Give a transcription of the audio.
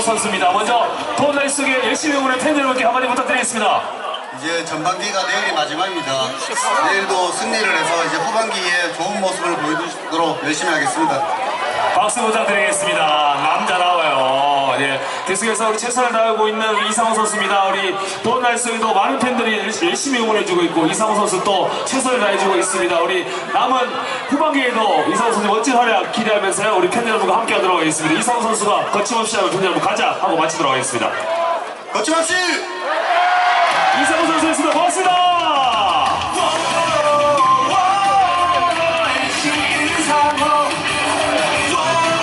선수입니다. 먼저 도움날 속에 열심히 응원해 팬 여러분께 한마디 부탁드리겠습니다. 이제 전반기가 내일이 마지막입니다. 내일도 승리를 해서 이제 후반기에 좋은 모습을 보여줄 수 있도록 열심히 하겠습니다. 박수 부탁드리겠습니다. 남자 나와요. 예, 계속해서 우리 최선을 다하고 있는 이상호 선수입니다. 우리 도움날 속에도 많은 팬들이 열심히 응원해주고 있고 이상호 선수 또 최선을 다해주고 있습니다. 우리 남은 후반기에도 이상호 선수 멋진 활약 기대하면서요. 우리 팬 여러분과 함께하도록 하겠습니다. 이상호 선수가 거침없이 하면 팬 여러분 가자 하고 마치도록 하겠습니다. 거침없이! 이상호 선수였습니다. 고맙습니다.